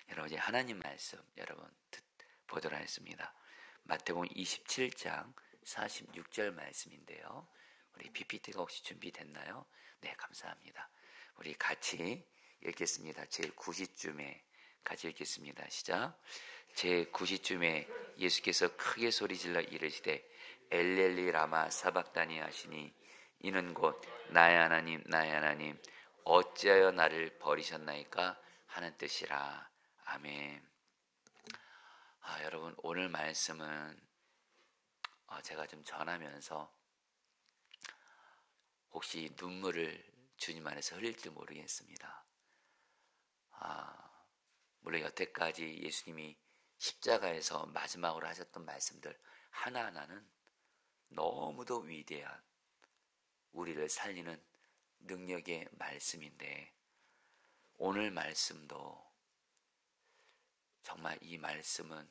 여러분 이제 하나님 말씀 여러분 보도록 하겠습니다. 마태복음 27장 46절 말씀인데요. 우리 PPT가 혹시 준비됐나요? 네, 감사합니다. 우리 같이 읽겠습니다. 제9시쯤에 같이 읽겠습니다. 시작. 제9시쯤에 예수께서 크게 소리질러 이르시되 엘렐리 라마 사박다니 하시니 이는 곧 나의 하나님 나의 하나님 어찌하여 나를 버리셨나이까 하는 뜻이라. 아멘. 여러분 오늘 말씀은 제가 좀 전하면서 혹시 눈물을 주님 안에서 흘릴지 모르겠습니다. 물론 여태까지 예수님이 십자가에서 마지막으로 하셨던 말씀들 하나하나는 너무도 위대한 우리를 살리는 능력의 말씀인데, 오늘 말씀도 정말 이 말씀은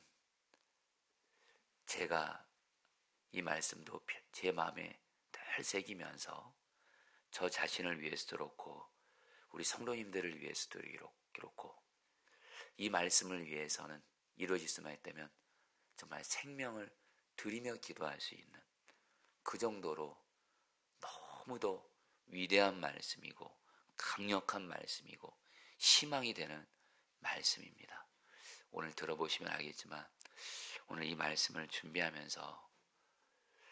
제가 이 말씀도 제 마음에 늘 새기면서 저 자신을 위해서도 그렇고 우리 성도님들을 위해서도 그렇고 이 말씀을 위해서는 이루어질 수만 있다면 정말 생명을 드리며 기도할 수 있는 그 정도로 너무도 위대한 말씀이고 강력한 말씀이고 희망이 되는 말씀입니다. 오늘 들어보시면 알겠지만 오늘 이 말씀을 준비하면서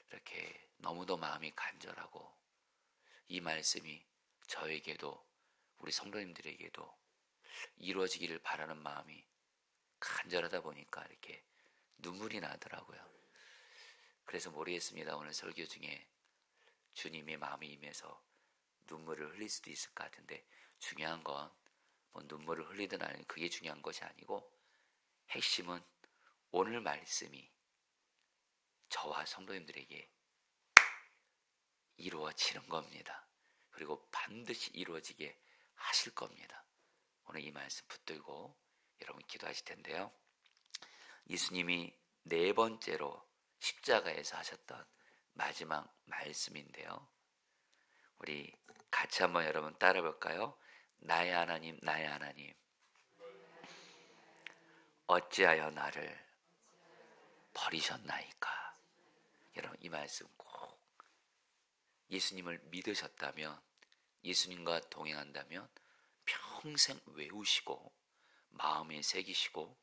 이렇게 너무도 마음이 간절하고 이 말씀이 저에게도 우리 성도님들에게도 이루어지기를 바라는 마음이 간절하다 보니까 이렇게 눈물이 나더라고요. 그래서 모르겠습니다. 오늘 설교 중에 주님의 마음이 임해서 눈물을 흘릴 수도 있을 것 같은데, 중요한 건 뭐 눈물을 흘리든 아니든 그게 중요한 것이 아니고 핵심은 오늘 말씀이 저와 성도님들에게 이루어지는 겁니다. 그리고 반드시 이루어지게 하실 겁니다. 오늘 이 말씀 붙들고 여러분 기도하실 텐데요. 예수님이 네 번째로 십자가에서 하셨던 마지막 말씀인데요. 우리 같이 한번 여러분 따라 볼까요? 나의 하나님 나의 하나님 어찌하여 나를 버리셨나이까. 여러분 이 말씀 꼭 예수님을 믿으셨다면, 예수님과 동행한다면 평생 외우시고 마음에 새기시고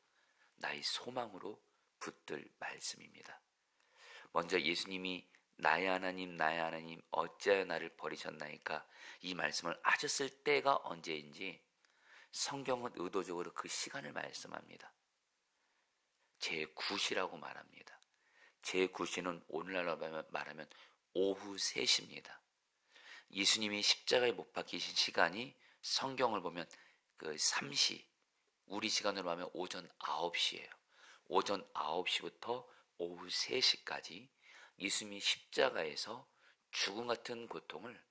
나의 소망으로 붙들 말씀입니다. 먼저 예수님이 나의 하나님 나의 하나님 어찌하여 나를 버리셨나이까 이 말씀을 하셨을 때가 언제인지 성경은 의도적으로 그 시간을 말씀합니다. 제9시라고 말합니다. 제9시는 오늘날로 말하면 오후 3시입니다. 예수님이 십자가에 못 박히신 시간이 성경을 보면 그 3시, 우리 시간으로 하면 오전 9시예요. 오전 9시부터 오후 3시까지 예수님이 십자가에서 죽음 같은 고통을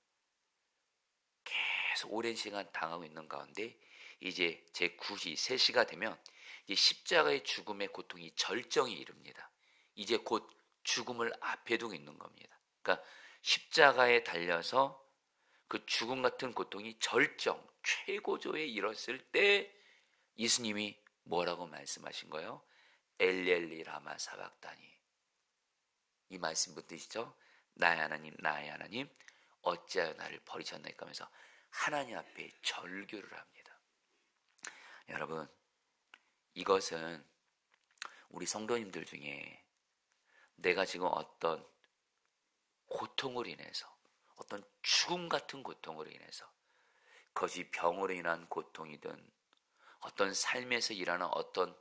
계속 오랜 시간 당하고 있는 가운데 이제 제9시 3시가 되면 이제 십자가의 죽음의 고통이 절정에 이릅니다. 이제 곧 죽음을 앞에 두고 있는 겁니다. 그러니까 십자가에 달려서 그 죽음 같은 고통이 절정, 최고조에 이뤘을 때 예수님이 뭐라고 말씀하신 거예요? 엘렐리 라마 사박다니. 이 말씀 붙드시죠? 나의 하나님 나의 하나님 어찌하여 나를 버리셨나이까 하면서 하나님 앞에 절규를 합니다. 여러분, 이것은 우리 성도님들 중에 내가 지금 어떤 고통으로 인해서, 어떤 죽음 같은 고통으로 인해서, 그것이 병으로 인한 고통이든 어떤 삶에서 일하는 어떤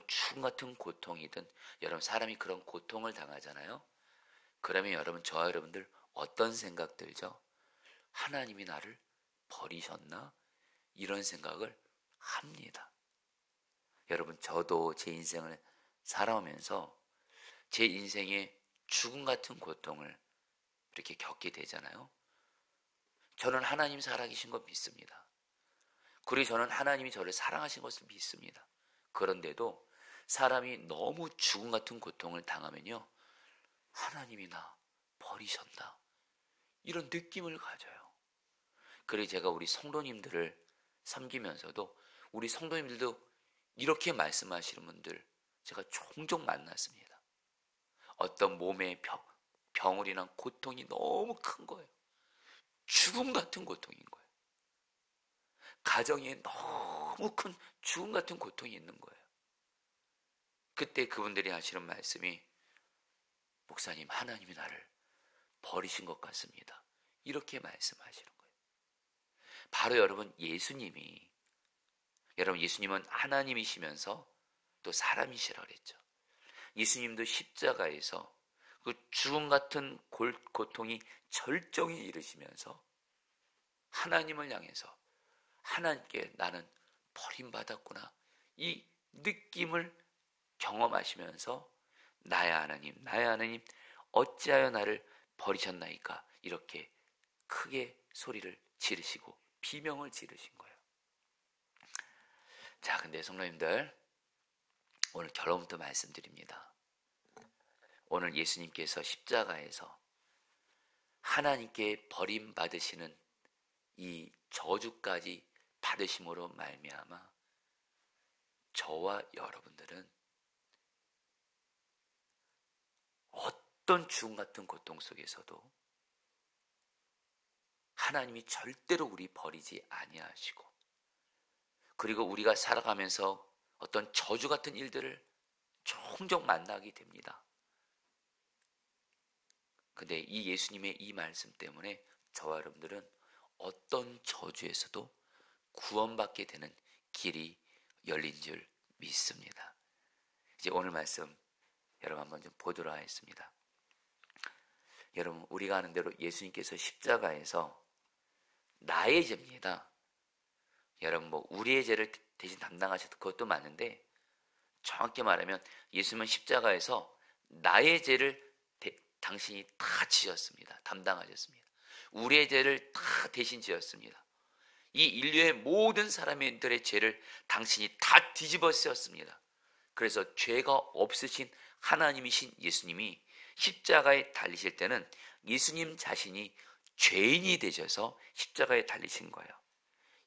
죽음 같은 고통이든, 여러분 사람이 그런 고통을 당하잖아요. 그러면 여러분, 저와 여러분들 어떤 생각 들죠? 하나님이 나를 버리셨나? 이런 생각을 합니다. 여러분, 저도 제 인생을 살아오면서 제 인생에 죽음 같은 고통을 이렇게 겪게 되잖아요. 저는 하나님 살아계신 거 믿습니다. 그리고 저는 하나님이 저를 사랑하신 것을 믿습니다. 그런데도 사람이 너무 죽음 같은 고통을 당하면요, 하나님이 나 버리셨나? 이런 느낌을 가져요. 그래서 제가 우리 성도님들을 섬기면서도 우리 성도님들도 이렇게 말씀하시는 분들 제가 종종 만났습니다. 어떤 몸의 병을 인한 고통이 너무 큰 거예요. 죽음 같은 고통인 거예요. 가정에 너무 큰 죽음 같은 고통이 있는 거예요. 그때 그분들이 하시는 말씀이, 목사님, 하나님이 나를 버리신 것 같습니다. 이렇게 말씀하시는 거예요. 바로 여러분, 예수님은 하나님이시면서 또 사람이시라 그랬죠. 예수님도 십자가에서 그 죽음 같은 고통이 절정에 이르시면서 하나님을 향해서, 하나님께 나는 버림받았구나, 이 느낌을 경험하시면서 나의 하나님 어찌하여 나를 버리셨나이까, 이렇게 크게 소리를 지르시고 비명을 지르신 거예요. 자, 근데 성도님들, 오늘 결론부터 말씀드립니다. 오늘 예수님께서 십자가에서 하나님께 버림받으시는 이 저주까지 받으심으로 말미암아 저와 여러분들은 어떤 죽음 같은 고통 속에서도 하나님이 절대로 우리 버리지 아니하시고, 그리고 우리가 살아가면서 어떤 저주 같은 일들을 종종 만나게 됩니다. 근데 이 예수님의 이 말씀 때문에 저와 여러분들은 어떤 저주에서도 구원받게 되는 길이 열린 줄 믿습니다. 이제 오늘 말씀 여러분 한번 좀 보도록 하겠습니다. 여러분, 우리가 아는 대로 예수님께서 십자가에서 나의 죄입니다. 여러분, 우리의 죄를 대신 담당하셨던 그것도 맞는데, 정확히 말하면 예수님은 십자가에서 나의 죄를 당신이 다 지었습니다. 담당하셨습니다. 우리의 죄를 다 대신 지었습니다. 이 인류의 모든 사람들의 죄를 당신이 다 뒤집어 쓰였습니다. 그래서 죄가 없으신 하나님이신 예수님이 십자가에 달리실 때는 예수님 자신이 죄인이 되셔서 십자가에 달리신 거예요.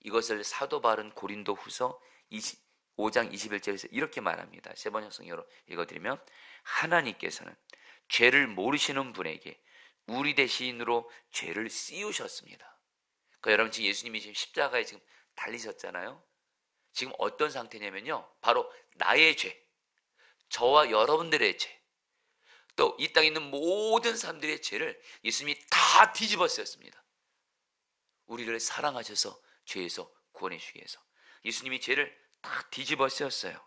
이것을 사도 바울은 고린도 후서 5장 21절에서 이렇게 말합니다. 세 번역 성경으로 읽어드리면, 하나님께서는 죄를 모르시는 분에게 우리 대신으로 죄를 씌우셨습니다. 그러니까 여러분, 지금 예수님이 지금 십자가에 지금 달리셨잖아요. 지금 어떤 상태냐면요, 바로 나의 죄, 저와 여러분들의 죄, 또 이 땅에 있는 모든 사람들의 죄를 예수님이 다 뒤집어 쓰였습니다. 우리를 사랑하셔서 죄에서 구원해 주시기 위해서 예수님이 죄를 다 뒤집어 쓰였어요.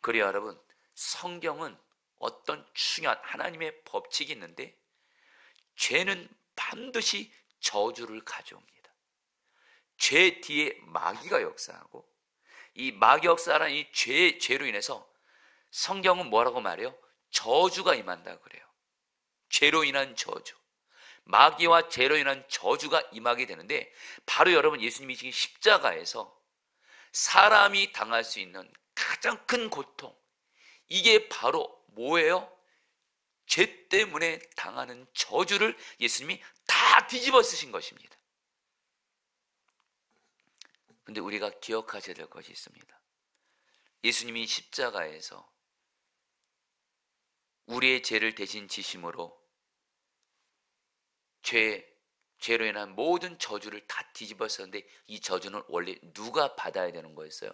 그래요, 여러분, 성경은 어떤 중요한 하나님의 법칙이 있는데, 죄는 반드시 저주를 가져옵니다. 죄 뒤에 마귀가 역사하고, 이 마귀 역사라는 이 죄로 인해서 성경은 뭐라고 말해요? 저주가 임한다 그래요. 죄로 인한 저주, 마귀와 죄로 인한 저주가 임하게 되는데, 바로 여러분, 예수님이 지금 십자가에서 사람이 당할 수 있는 가장 큰 고통, 이게 바로 뭐예요? 죄 때문에 당하는 저주를 예수님이 다 뒤집어 쓰신 것입니다. 근데 우리가 기억하셔야 될 것이 있습니다. 예수님이 십자가에서 우리의 죄를 대신 지심으로 죄로 인한 모든 저주를 다 뒤집어 썼는데, 이 저주는 원래 누가 받아야 되는 거였어요?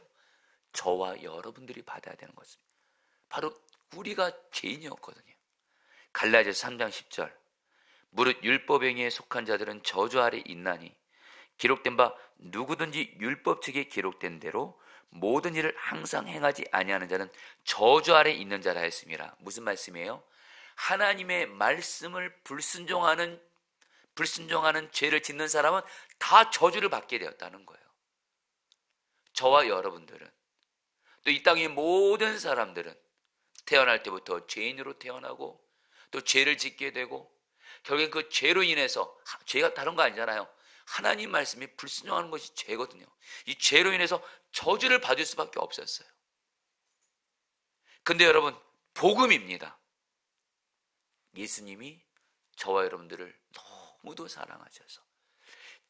저와 여러분들이 받아야 되는 것입니다. 바로 우리가 죄인이었거든요. 갈라디아서 3장 10절, 무릇 율법행위에 속한 자들은 저주 아래 있나니 기록된 바 누구든지 율법 측에 기록된 대로 모든 일을 항상 행하지 아니하는 자는 저주 아래 있는 자라 했습니다. 무슨 말씀이에요? 하나님의 말씀을 불순종하는 죄를 짓는 사람은 다 저주를 받게 되었다는 거예요. 저와 여러분들은, 또 이 땅의 모든 사람들은 태어날 때부터 죄인으로 태어나고, 또 죄를 짓게 되고, 결국엔 그 죄로 인해서, 죄가 다른 거 아니잖아요. 하나님 말씀에 불순종하는 것이 죄거든요. 이 죄로 인해서 저주를 받을 수밖에 없었어요. 근데 여러분, 복음입니다. 예수님이 저와 여러분들을 너무도 사랑하셔서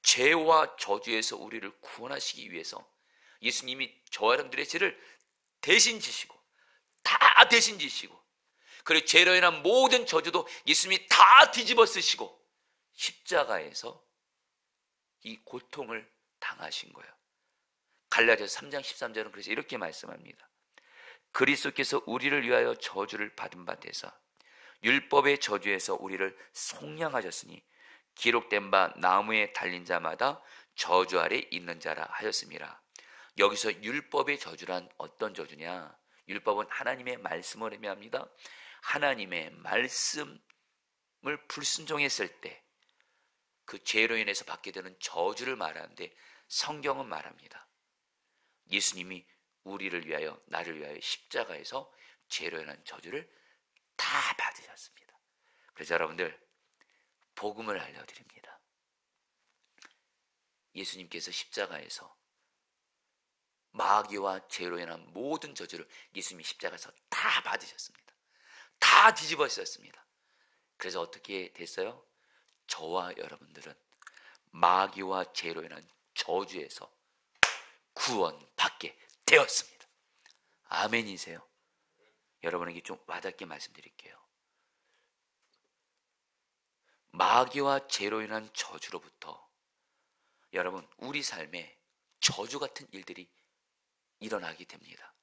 죄와 저주에서 우리를 구원하시기 위해서 예수님이 저와 여러분들의 죄를 대신 지시고, 다 대신 지시고, 그리고 죄로 인한 모든 저주도 예수님이 다 뒤집어 쓰시고 십자가에서 이 고통을 당하신 거예요. 갈라디아서 3장 13절은 그래서 이렇게 말씀합니다. 그리스도께서 우리를 위하여 저주를 받은 바 되사 율법의 저주에서 우리를 속량하셨으니 기록된 바 나무에 달린 자마다 저주 아래 있는 자라 하였습니다. 여기서 율법의 저주란 어떤 저주냐? 율법은 하나님의 말씀을 의미합니다. 하나님의 말씀을 불순종했을 때 그 죄로 인해서 받게 되는 저주를 말하는데, 성경은 말합니다. 예수님이 우리를 위하여, 나를 위하여 십자가에서 죄로 인한 저주를 다 받으셨습니다. 그래서 여러분들, 복음을 알려드립니다. 예수님께서 십자가에서 마귀와 죄로 인한 모든 저주를 예수님이 십자가에서 다 받으셨습니다. 다 뒤집어 쓰셨습니다. 그래서 어떻게 됐어요? 저와 여러분들은 마귀와 죄로 인한 저주에서 구원받게 되었습니다. 아멘이세요? 여러분에게 좀 와닿게 말씀드릴게요. 마귀와 죄로 인한 저주로부터 여러분, 우리 삶에 저주 같은 일들이 일어나게 됩니다.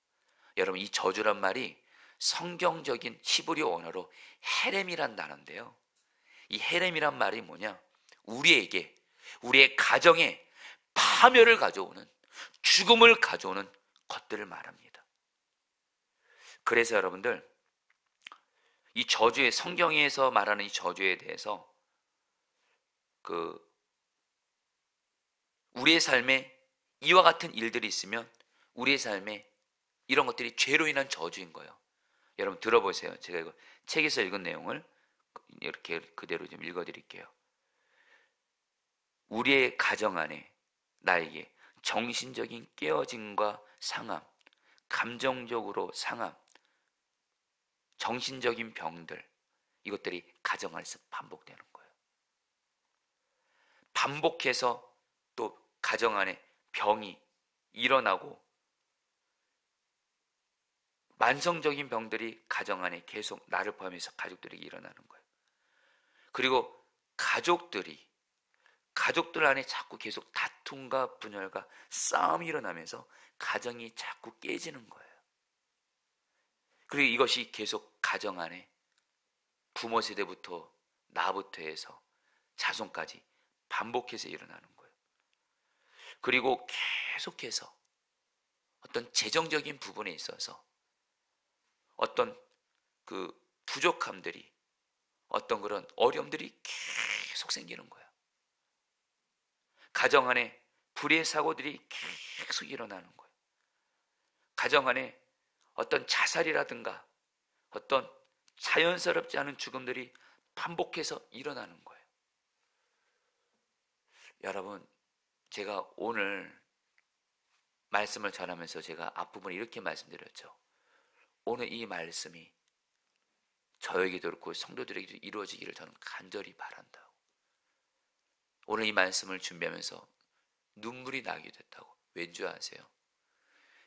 여러분, 이 저주란 말이 성경적인 히브리어 언어로 헤렘이란 단어인데요, 이 헤렘이란 말이 뭐냐? 우리에게, 우리의 가정에 파멸을 가져오는, 죽음을 가져오는 것들을 말합니다. 그래서 여러분들, 이 저주의, 성경에서 말하는 이 저주에 대해서 우리의 삶에 이와 같은 일들이 있으면 우리의 삶에 이런 것들이 죄로 인한 저주인 거예요. 여러분 들어보세요. 제가 이거 책에서 읽은 내용을 이렇게 그대로 좀 읽어드릴게요. 우리의 가정 안에 나에게 정신적인 깨어짐과 상함, 감정적으로 상함, 정신적인 병들, 이것들이 가정 안에서 반복되는 거예요. 반복해서 또 가정 안에 병이 일어나고 만성적인 병들이 가정 안에 계속 나를 포함해서 가족들에게 일어나는 거예요. 그리고 가족들 안에 자꾸 계속 다툼과 분열과 싸움이 일어나면서 가정이 자꾸 깨지는 거예요. 그리고 이것이 계속 가정 안에 부모 세대부터 나부터 해서 자손까지 반복해서 일어나는 거예요. 그리고 계속해서 어떤 재정적인 부분에 있어서 어떤 부족함들이, 어떤 그런 어려움들이 계속 생기는 거예요. 가정 안에 불의의 사고들이 계속 일어나는 거예요. 가정 안에 어떤 자살이라든가 어떤 자연스럽지 않은 죽음들이 반복해서 일어나는 거예요. 여러분, 제가 오늘 말씀을 전하면서 제가 앞부분에 이렇게 말씀드렸죠. 오늘 이 말씀이 저에게도 그렇고 성도들에게도 이루어지기를 저는 간절히 바란다고. 오늘 이 말씀을 준비하면서 눈물이 나게 됐다고. 왠지 아세요?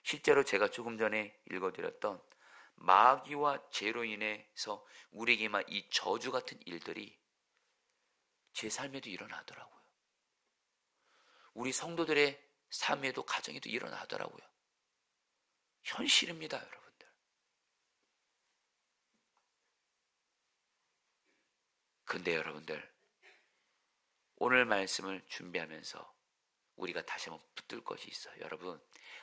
실제로 제가 조금 전에 읽어드렸던 마귀와 죄로 인해서 우리에게만 이 저주 같은 일들이 제 삶에도 일어나더라고요. 우리 성도들의 삶에도, 가정에도 일어나더라고요. 현실입니다, 여러분들. 근데 여러분들, 오늘 말씀을 준비하면서 우리가 다시 한번 붙들 것이 있어요. 여러분,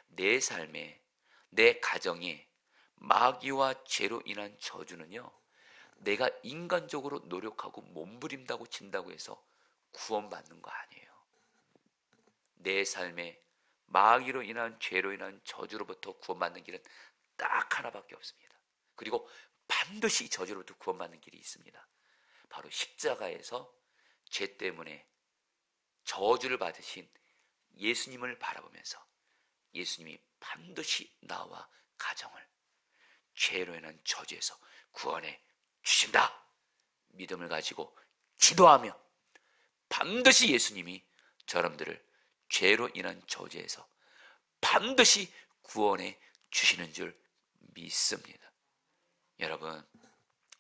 내 삶에, 내 가정에 마귀와 죄로 인한 저주는요, 내가 인간적으로 노력하고 몸부림다고 친다고 해서 구원받는 거 아니에요. 내 삶에 마귀로 인한, 죄로 인한 저주로부터 구원받는 길은 딱 하나밖에 없습니다. 그리고 반드시 저주로부터 구원받는 길이 있습니다. 바로 십자가에서 죄 때문에 저주를 받으신 예수님을 바라보면서 예수님이 반드시 나와 가정을 죄로 인한 저주에서 구원해 주신다, 믿음을 가지고 기도하며 반드시 예수님이 저러분들을 죄로 인한 저주에서 반드시 구원해 주시는 줄 믿습니다. 여러분,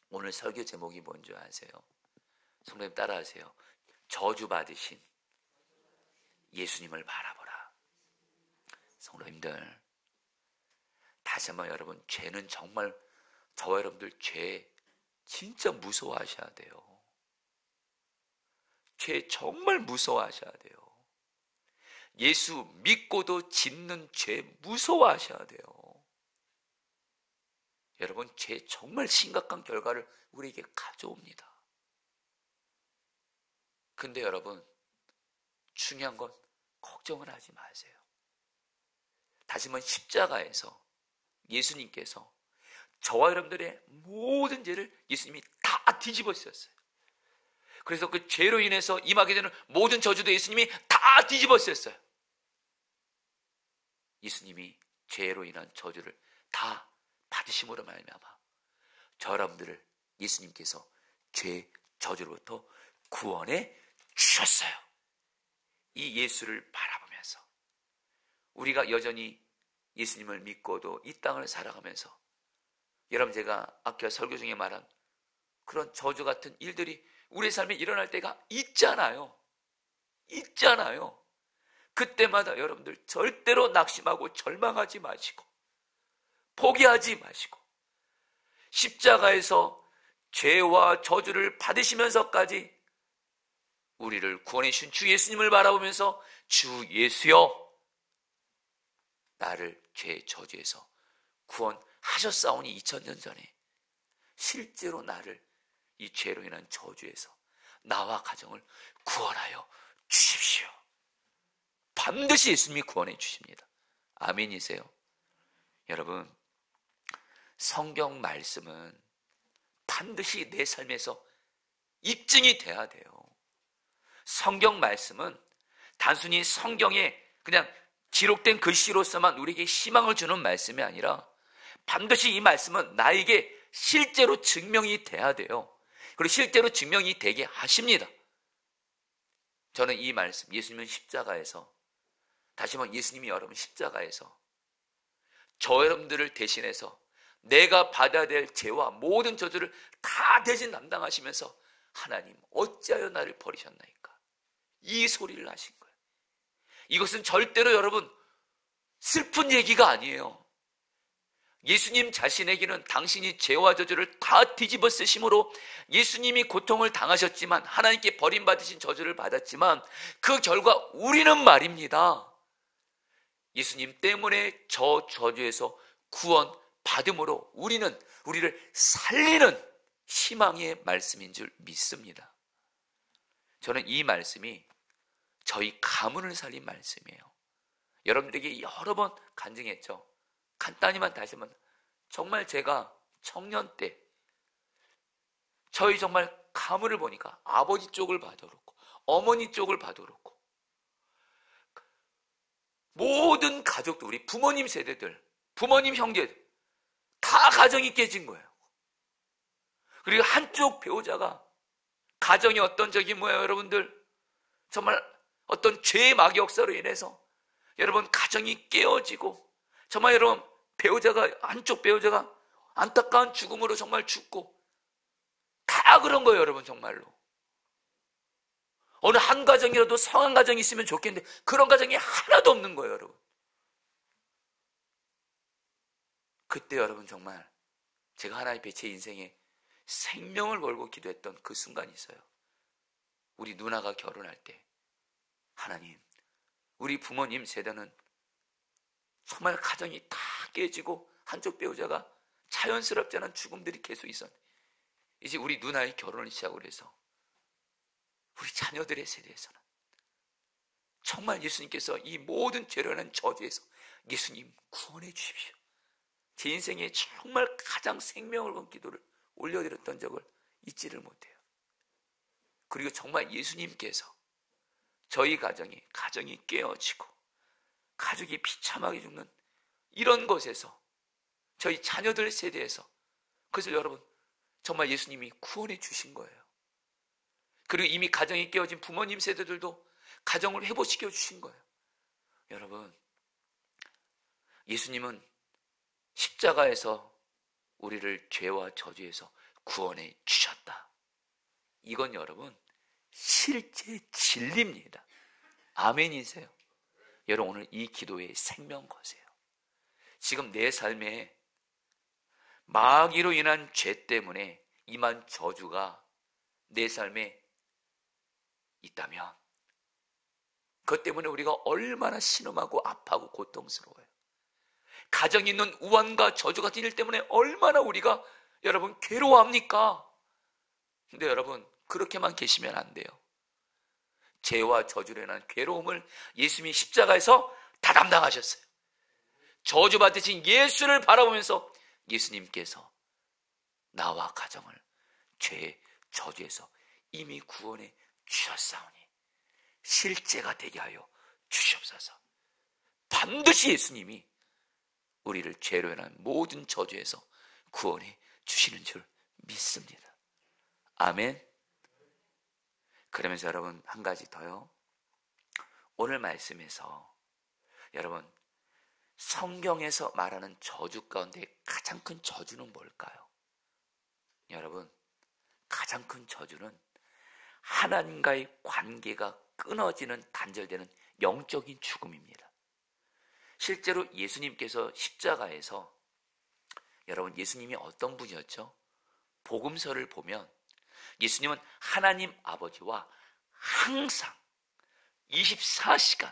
오늘 설교 제목이 뭔지 아세요? 성도님 따라하세요. 저주받으신 예수님을 바라보라. 성도님들, 다시 한번 여러분, 죄는 정말, 저와 여러분들 죄 진짜 무서워하셔야 돼요. 죄 정말 무서워하셔야 돼요. 예수 믿고도 짓는 죄 무서워하셔야 돼요. 여러분, 죄 정말 심각한 결과를 우리에게 가져옵니다. 근데 여러분, 중요한 건 걱정을 하지 마세요. 다시 한번 십자가에서 예수님께서 저와 여러분들의 모든 죄를 예수님이 다 뒤집어 쓰셨어요. 그래서 그 죄로 인해서 임하게 되는 모든 저주도 예수님이 다 뒤집어 쓰셨어요. 예수님이 죄로 인한 저주를 다 받으심으로 말미암아 저 여러분들을 예수님께서 죄 저주로부터 구원해 주셨어요. 이 예수를 바라보면서 우리가 여전히 예수님을 믿고도 이 땅을 살아가면서, 여러분, 제가 아까 설교 중에 말한 그런 저주 같은 일들이 우리의 삶에 일어날 때가 있잖아요. 그때마다 여러분들 절대로 낙심하고 절망하지 마시고 포기하지 마시고, 십자가에서 죄와 저주를 받으시면서까지 우리를 구원해 주신 주 예수님을 바라보면서, 주 예수여, 나를 죄 저주에서 구원하셨사오니 2000년 전에 실제로 나를 이 죄로 인한 저주에서 나와 가정을 구원하여 주십시오. 반드시 예수님이 구원해 주십니다. 아멘이세요? 여러분, 성경 말씀은 반드시 내 삶에서 입증이 돼야 돼요. 성경 말씀은 단순히 성경에 그냥 기록된 글씨로서만 우리에게 희망을 주는 말씀이 아니라 반드시 이 말씀은 나에게 실제로 증명이 돼야 돼요. 그리고 실제로 증명이 되게 하십니다. 저는 이 말씀, 예수님은 십자가에서, 다시 한번 예수님이 여러분 십자가에서 저 여러분들을 대신해서 내가 받아야 될 죄와 모든 저주를 다 대신 담당하시면서, 하나님 어찌하여 나를 버리셨나이까, 이 소리를 하신 거예요. 이것은 절대로 여러분 슬픈 얘기가 아니에요. 예수님 자신에게는 당신이 죄와 저주를 다 뒤집어 쓰심으로 예수님이 고통을 당하셨지만, 하나님께 버림받으신 저주를 받았지만, 그 결과 우리는 말입니다, 예수님 때문에 저 저주에서 구원받음으로 우리는 우리를 살리는 희망의 말씀인 줄 믿습니다. 저는 이 말씀이 저희 가문을 살린 말씀이에요. 여러분들에게 여러 번 간증했죠. 간단히만 다시 한번, 정말 제가 청년 때 저희 정말 가문을 보니까 아버지 쪽을 봐도 그렇고 어머니 쪽을 봐도 그렇고 모든 가족들, 우리 부모님 세대들, 부모님 형제들 다 가정이 깨진 거예요. 그리고 한쪽 배우자가 가정이 어떤 적이 뭐예요, 여러분들? 정말 어떤 죄의 막역사로 인해서 여러분 가정이 깨어지고, 정말 여러분 배우자가, 한쪽 배우자가 안타까운 죽음으로 정말 죽고, 다 그런 거예요, 여러분. 정말로 어느 한 가정이라도 성한 가정이 있으면 좋겠는데 그런 가정이 하나도 없는 거예요, 여러분. 그때 여러분 정말 제가 하나님 앞에 제 인생에 생명을 걸고 기도했던 그 순간이 있어요. 우리 누나가 결혼할 때, 하나님, 우리 부모님 세대는 정말 가정이 다 깨지고 한쪽 배우자가 자연스럽지 않은 죽음들이 계속 있었는데, 이제 우리 누나의 결혼을 시작으로 해서 우리 자녀들의 세대에서는 정말 예수님께서 이 모든 죄로는 저주에서 예수님 구원해 주십시오. 제 인생에 정말 가장 생명을 건 기도를 올려드렸던 적을 잊지를 못해요. 그리고 정말 예수님께서 저희 가정이 깨어지고 가족이 비참하게 죽는 이런 것에서, 저희 자녀들 세대에서, 그것을 여러분 정말 예수님이 구원해 주신 거예요. 그리고 이미 가정이 깨어진 부모님 세대들도 가정을 회복시켜 주신 거예요. 여러분, 예수님은 십자가에서 우리를 죄와 저주에서 구원해 주셨다. 이건 여러분 실제 진리입니다. 아멘이세요? 여러분 오늘 이 기도에 생명 거세요. 지금 내 삶에 마귀로 인한 죄 때문에 임한 저주가 내 삶에 있다면 그것 때문에 우리가 얼마나 신음하고 아파하고 고통스러워요. 가정에 있는 우환과 저주 같은 일 때문에 얼마나 우리가 여러분 괴로워합니까? 근데 여러분 그렇게만 계시면 안 돼요. 죄와 저주로 인한 괴로움을 예수님이 십자가에서 다 담당하셨어요. 저주받으신 예수를 바라보면서 예수님께서 나와 가정을 죄의 저주에서 이미 구원해 주셨사오니 실제가 되게 하여 주시옵소서. 반드시 예수님이 우리를 죄로 인한 모든 저주에서 구원해 주시는 줄 믿습니다. 아멘. 그러면서 여러분 한 가지 더요. 오늘 말씀에서 여러분 성경에서 말하는 저주 가운데 가장 큰 저주는 뭘까요? 여러분 가장 큰 저주는 하나님과의 관계가 끊어지는 단절되는 영적인 죽음입니다. 실제로 예수님께서 십자가에서 여러분 예수님이 어떤 분이었죠? 복음서를 보면 예수님은 하나님 아버지와 항상 24시간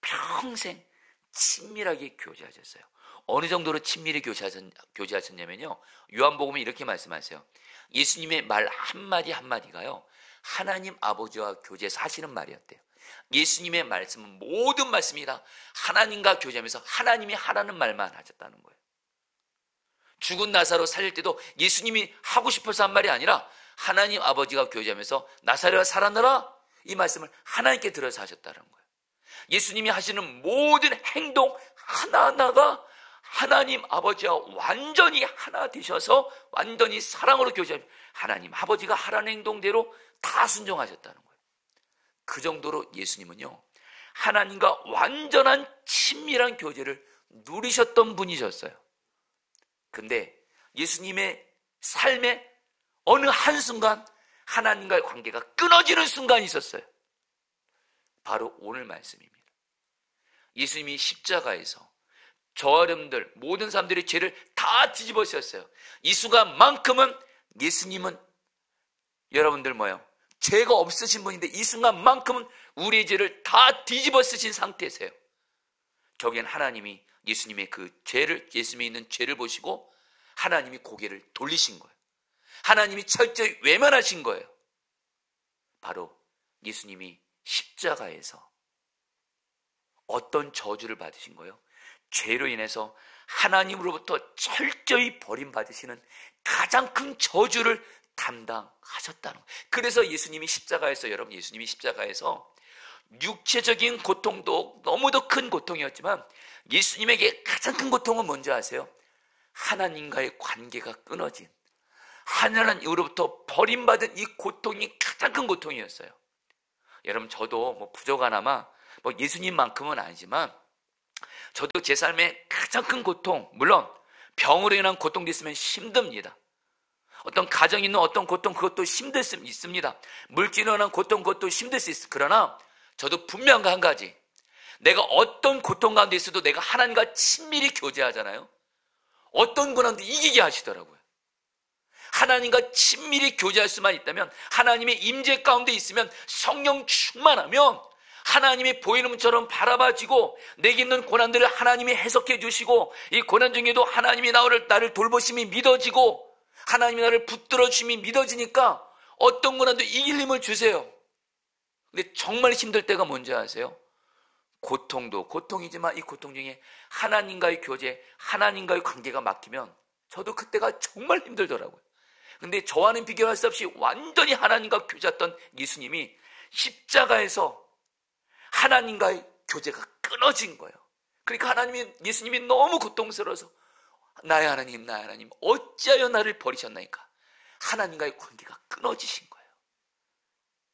평생 친밀하게 교제하셨어요. 어느 정도로 친밀히 교제하셨냐면요, 요한복음에 이렇게 말씀하세요. 예수님의 말 한마디 한마디가요 하나님 아버지와 교제해서 하시는 말이었대요. 예수님의 말씀은 모든 말씀이 다 하나님과 교제하면서 하나님이 하라는 말만 하셨다는 거예요. 죽은 나사로 살릴 때도 예수님이 하고 싶어서 한 말이 아니라 하나님 아버지가 교제하면서 나사로가 살아나라, 이 말씀을 하나님께 들어서 하셨다는 거예요. 예수님이 하시는 모든 행동 하나하나가 하나님 아버지와 완전히 하나 되셔서 완전히 사랑으로 교제하며 하나님 아버지가 하라는 행동대로 다 순종하셨다는 거예요. 그 정도로 예수님은요 하나님과 완전한 친밀한 교제를 누리셨던 분이셨어요. 근데 예수님의 삶에 어느 한순간 하나님과의 관계가 끊어지는 순간이 있었어요. 바로 오늘 말씀입니다. 예수님이 십자가에서 저와 여러분들 모든 사람들의 죄를 다 뒤집어 쓰셨어요. 이 순간만큼은 예수님은 여러분들 뭐예요? 죄가 없으신 분인데 이 순간만큼은 우리의 죄를 다 뒤집어 쓰신 상태세요. 결국엔 하나님이 예수님의 그 죄를, 예수님이 있는 죄를 보시고 하나님이 고개를 돌리신 거예요. 하나님이 철저히 외면하신 거예요. 바로 예수님이 십자가에서 어떤 저주를 받으신 거예요? 죄로 인해서 하나님으로부터 철저히 버림받으시는 가장 큰 저주를 담당하셨다는 거예요. 그래서 예수님이 십자가에서, 여러분 예수님이 십자가에서 육체적인 고통도 너무도 큰 고통이었지만 예수님에게 가장 큰 고통은 뭔지 아세요? 하나님과의 관계가 끊어진, 하나님으로부터 버림받은 이 고통이 가장 큰 고통이었어요. 여러분 저도 뭐 부족하나마 뭐 예수님만큼은 아니지만 저도 제 삶에 가장 큰 고통, 물론 병으로 인한 고통도 있으면 힘듭니다. 어떤 가정에 있는 어떤 고통, 그것도 힘들 수 있습니다. 물질로 인한 고통, 그것도 힘들 수 있어요. 그러나 저도 분명한 한 가지, 내가 어떤 고통 가운데 있어도 내가 하나님과 친밀히 교제하잖아요. 어떤 고난도 이기게 하시더라고요. 하나님과 친밀히 교제할 수만 있다면, 하나님의 임재 가운데 있으면, 성령 충만하면 하나님이 보이는 것처럼 바라봐지고 내게 있는 고난들을 하나님이 해석해 주시고, 이 고난 중에도 하나님이 나를 돌보심이 믿어지고 하나님이 나를 붙들어 주심이 믿어지니까 어떤 고난도 이길 힘을 주세요. 근데 정말 힘들 때가 뭔지 아세요? 고통도 고통이지만 이 고통 중에 하나님과의 교제, 하나님과의 관계가 막히면 저도 그때가 정말 힘들더라고요. 근데 저와는 비교할 수 없이 완전히 하나님과 교제했던 예수님이 십자가에서 하나님과의 교제가 끊어진 거예요. 그러니까 예수님이 너무 고통스러워서 나의 하나님, 나의 하나님, 어찌하여 나를 버리셨나이까? 하나님과의 관계가 끊어지신 거예요.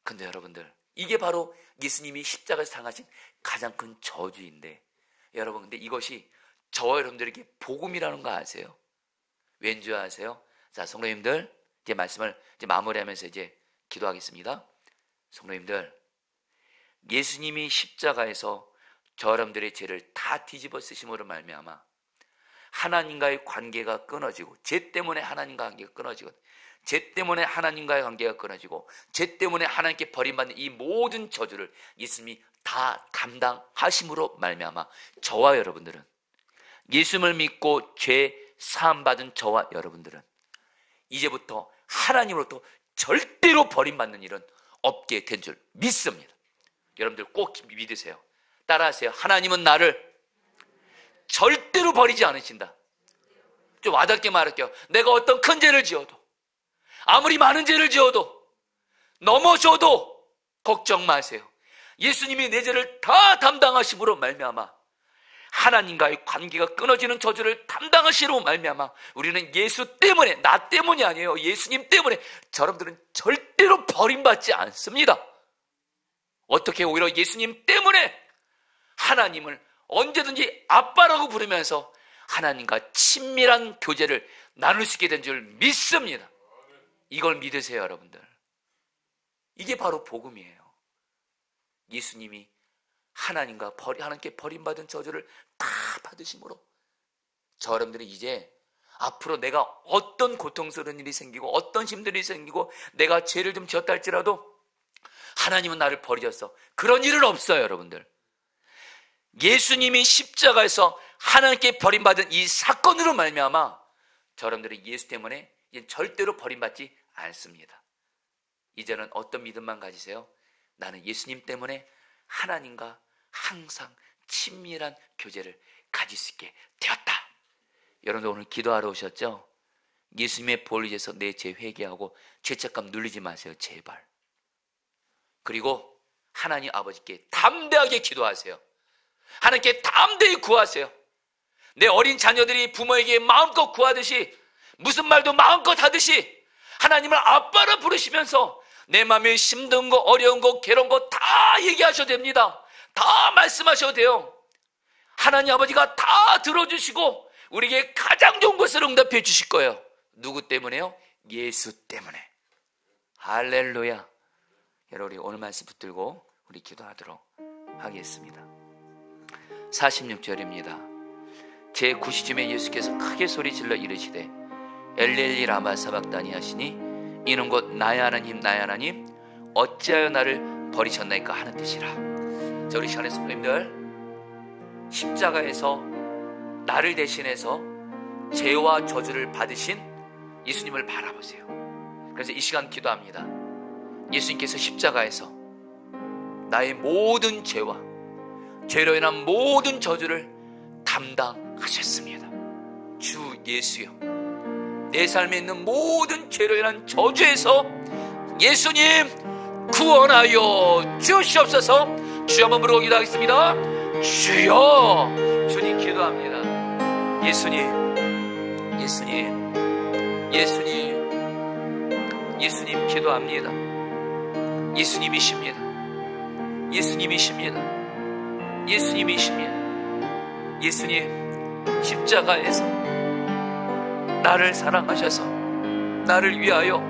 근데 여러분들, 이게 바로 예수님이 십자가에서 당하신 가장 큰 저주인데, 여러분 근데 이것이 저와 여러분들에게 복음이라는 거 아세요? 왠 줄 아세요? 자, 성도님들, 이제 말씀을 이제 마무리하면서 이제 기도하겠습니다. 성도님들, 예수님이 십자가에서 저 여러분들의 죄를 다 뒤집어 쓰심으로 말미암아 하나님과의 관계가 끊어지고, 죄 때문에 하나님과 관계가 끊어지고, 죄 때문에 하나님과의 관계가 끊어지고, 죄 때문에 하나님께 버림받는 이 모든 저주를 예수님이 다 감당하심으로 말미암아 저와 여러분들은, 예수님을 믿고 죄 사함받은 저와 여러분들은 이제부터 하나님으로부터 절대로 버림받는 일은 없게 된 줄 믿습니다. 여러분들 꼭 믿으세요. 따라하세요. 하나님은 나를 절대로 버리지 않으신다. 좀 와닿게 말할게요. 내가 어떤 큰 죄를 지어도, 아무리 많은 죄를 지어도, 넘어져도 걱정 마세요. 예수님이 내 죄를 다 담당하심으로 말미암아 하나님과의 관계가 끊어지는 저주를 담당하시로 말미암아 우리는 예수 때문에, 나 때문이 아니에요, 예수님 때문에 여러분들은 절대로 버림받지 않습니다. 어떻게? 오히려 예수님 때문에 하나님을 언제든지 아빠라고 부르면서 하나님과 친밀한 교제를 나눌 수 있게 된 줄 믿습니다. 이걸 믿으세요, 여러분들. 이게 바로 복음이에요. 예수님이 하나님께 버림받은 저주를 다 받으심으로 저 여러분들이 이제 앞으로 내가 어떤 고통스러운 일이 생기고 어떤 힘든 일이 생기고 내가 죄를 좀 지었다 할지라도 하나님은 나를 버리셨어, 그런 일은 없어요. 여러분들, 예수님이 십자가에서 하나님께 버림받은 이 사건으로 말미암아 저 여러분들이 예수 때문에 이제 절대로 버림받지 않습니다. 이제는 어떤 믿음만 가지세요? 나는 예수님 때문에 하나님과 항상 친밀한 교제를 가질 수 있게 되었다. 여러분들 오늘 기도하러 오셨죠? 예수님의 보혈 위에서 내 죄 회개하고 죄책감 누리지 마세요, 제발. 그리고 하나님 아버지께 담대하게 기도하세요. 하나님께 담대히 구하세요. 내 어린 자녀들이 부모에게 마음껏 구하듯이, 무슨 말도 마음껏 하듯이 하나님을 아빠라 부르시면서 내 마음에 힘든 거, 어려운 거, 괴로운 거 다 얘기하셔도 됩니다. 다 말씀하셔도 돼요. 하나님 아버지가 다 들어주시고 우리에게 가장 좋은 것을 응답해 주실 거예요. 누구 때문에요? 예수 때문에. 할렐루야. 여러분, 우리 오늘 말씀 붙들고 우리 기도하도록 하겠습니다. 46절입니다. 제9시쯤에 예수께서 크게 소리질러 이르시되 엘리엘리 라마 사박다니 하시니 이는 곧 나의 하나님, 나의 하나님 어찌하여 나를 버리셨나이까 하는 뜻이라. 자, 우리 시간의 성도님들, 십자가에서 나를 대신해서 죄와 저주를 받으신 예수님을 바라보세요. 그래서 이 시간 기도합니다. 예수님께서 십자가에서 나의 모든 죄와 죄로 인한 모든 저주를 담당하셨습니다. 주 예수여, 내 삶에 있는 모든 죄로 인한 저주에서 예수님 구원하여 주시옵소서. 주여 한번 부르고 기도하겠습니다. 주여. 주님 기도합니다. 예수님, 예수님, 예수님, 예수님 기도합니다. 예수님이십니다. 예수님이십니다. 예수님이십니다. 예수님, 십자가에서 나를 사랑하셔서 나를 위하여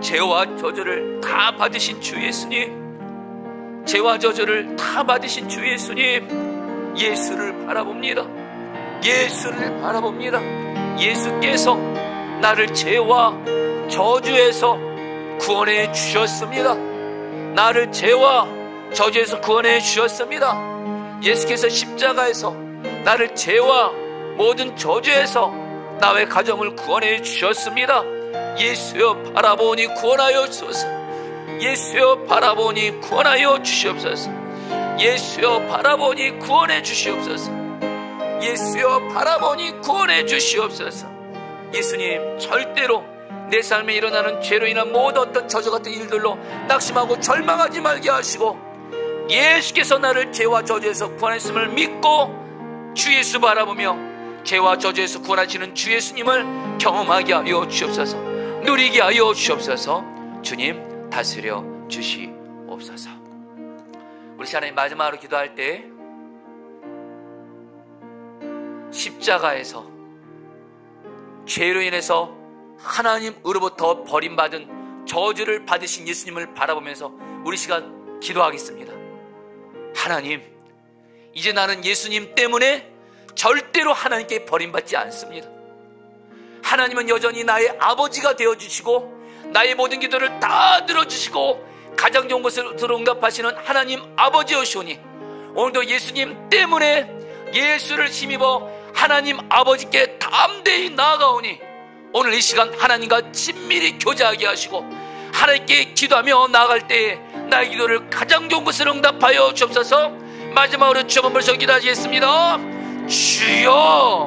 죄와 저주를 다 받으신 주 예수님, 죄와 저주를 다 받으신 주 예수님, 예수를 바라봅니다. 예수를 바라봅니다. 예수께서 나를 죄와 저주에서 구원해 주셨습니다. 나를 죄와 저주에서 구원해 주셨습니다. 예수께서 십자가에서 나를 죄와 모든 저주에서 나의 가정을 구원해 주셨습니다. 예수여 바라보니 구원하여 주소서. 예수여 바라보니 구원하여 주시옵소서. 예수여 바라보니 구원해 주시옵소서. 예수여 바라보니 구원해 주시옵소서. 예수님, 절대로 내 삶에 일어나는 죄로 인한 모든 어떤 저주 같은 일들로 낙심하고 절망하지 말게 하시고, 예수께서 나를 죄와 저주에서 구원했음을 믿고 주 예수 바라보며 죄와 저주에서 구원하시는 주 예수님을 경험하게 하여 주옵소서. 누리게 하여 주옵소서. 주님 다스려 주시옵소서. 우리 시간에 마지막으로 기도할 때 십자가에서 죄로 인해서 하나님으로부터 버림받은 저주를 받으신 예수님을 바라보면서 우리 시간 기도하겠습니다. 하나님, 이제 나는 예수님 때문에 절대로 하나님께 버림받지 않습니다. 하나님은 여전히 나의 아버지가 되어주시고 나의 모든 기도를 다 들어주시고 가장 좋은 것으로 응답하시는 하나님 아버지여시오니, 오늘도 예수님 때문에 예수를 힘입어 하나님 아버지께 담대히 나아가오니, 오늘 이 시간 하나님과 친밀히 교제하게 하시고 하나님께 기도하며 나아갈 때에 나의 기도를 가장 좋은 것으로 응답하여 주옵소서. 마지막으로 주 한번 벌써 기도하시겠습니다. 주여,